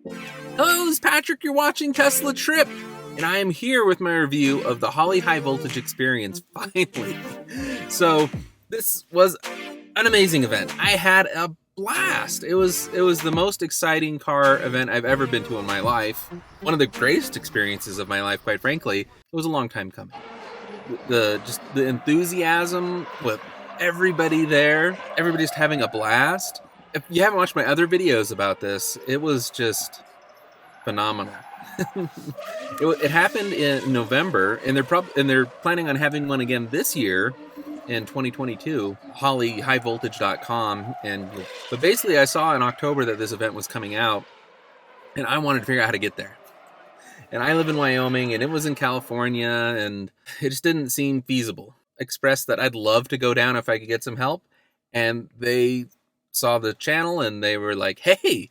Hello, this is Patrick. You're watching Tesla Trip, and I am here with my review of the Holley High Voltage Experience, finally. So, this was an amazing event. I had a blast. It was the most exciting car event I've ever been to in my life. One of the greatest experiences of my life, quite frankly. It was a long time coming. The enthusiasm with everybody there, everybody's having a blast. If you haven't watched my other videos about this, it was just phenomenal. It happened in November, and they're planning on having one again this year in 2022. HolleyHighVoltage.com, but basically, I saw in October that this event was coming out, and I wanted to figure out how to get there. And I live in Wyoming, and it was in California, and it just didn't seem feasible. Expressed that I'd love to go down if I could get some help, and they saw the channel, and they were like, "Hey,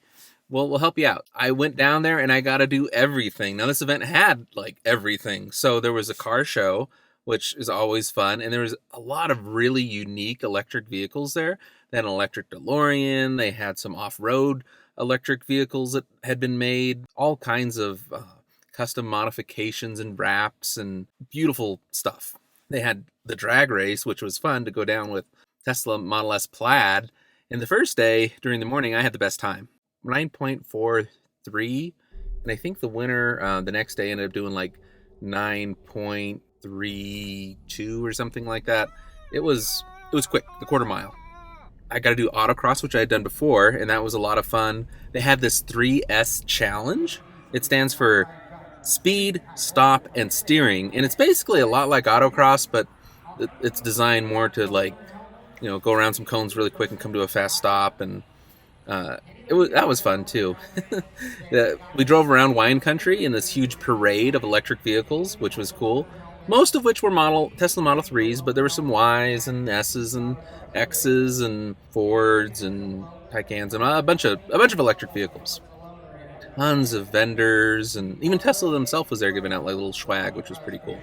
well, we'll help you out." I went down there and I got to do everything. Now, this event had like everything. So there was a car show, which is always fun. And there was a lot of really unique electric vehicles there. They had an electric DeLorean. They had some off-road electric vehicles that had been made, all kinds of custom modifications and wraps and beautiful stuff. They had the drag race, which was fun to go down with Tesla Model S Plaid. And the first day during the morning, I had the best time. 9.43, and I think the winner the next day ended up doing like 9.32 or something like that. It was quick, the quarter mile. I got to do autocross, which I had done before, and that was a lot of fun. They had this 3S challenge. It stands for speed, stop, and steering, and it's basically a lot like autocross, but it's designed more to like, go around some cones really quick and come to a fast stop, and that was fun too. We drove around wine country in this huge parade of electric vehicles, which was cool. Most of which were Tesla Model 3s, but there were some Ys and S's and X's and Fords and Taycans and a bunch of electric vehicles. Tons of vendors, and even Tesla themselves was there giving out like little swag, which was pretty cool.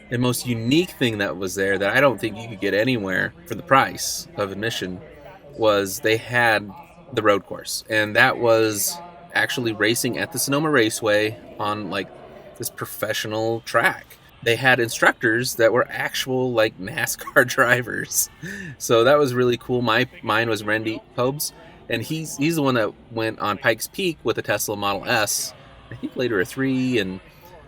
The most unique thing that was there that I don't think you could get anywhere for the price of admission was they had the road course, and that was actually racing at the Sonoma Raceway on like this professional track. They had instructors that were actual like NASCAR drivers, so that was really cool. Mine was Randy Pobes, and he's the one that went on Pikes Peak with a Tesla Model S, I think later a 3, and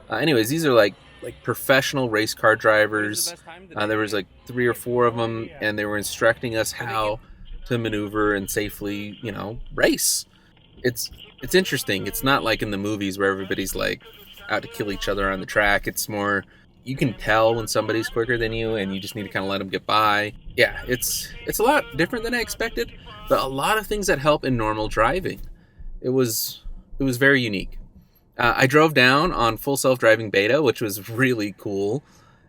anyways, these are like professional race car drivers. There was like 3 or 4 of them, and they were instructing us how to maneuver and safely, race. It's interesting. It's not like in the movies where everybody's like out to kill each other on the track. It's more, you can tell when somebody's quicker than you, and you just need to kind of let them get by. Yeah, it's a lot different than I expected, but a lot of things that help in normal driving. It was very unique. I drove down on full self-driving beta, which was really cool.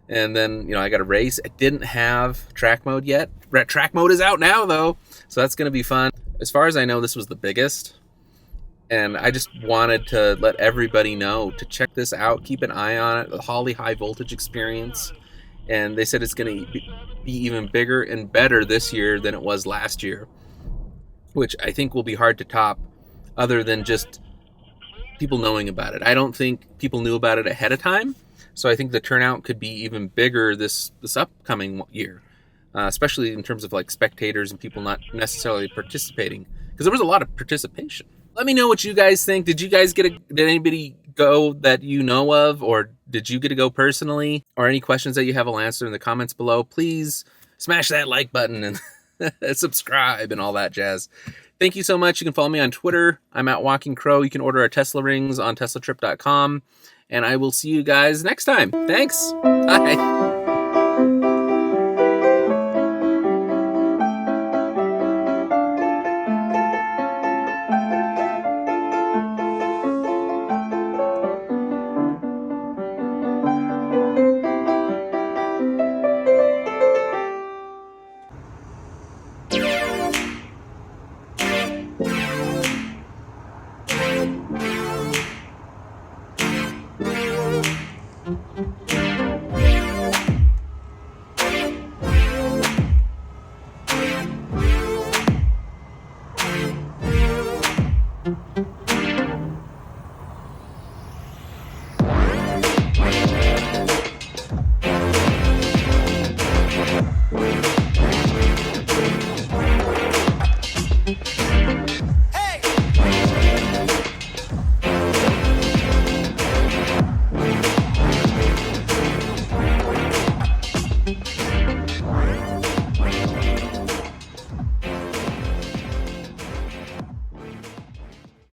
And then, I got a race. I didn't have track mode yet. Track mode is out now, though, so that's going to be fun. As far as I know, this was the biggest. And I just wanted to let everybody know to check this out. Keep an eye on it. The Holley High Voltage Experience. And they said it's going to be even bigger and better this year than it was last year, which I think will be hard to top other than just people knowing about it. I don't think people knew about it ahead of time. So I think the turnout could be even bigger this upcoming year, especially in terms of like spectators and people not necessarily participating, because there was a lot of participation. Let me know what you guys think. Did anybody go that you know of, or did you get to go personally? Or any questions that you have, I'll answer in the comments below. Please smash that like button and subscribe and all that jazz. Thank you so much. You can follow me on Twitter. I'm at Walking Crow. You can order our Tesla rings on teslatrip.com. And I will see you guys next time. Thanks. Bye.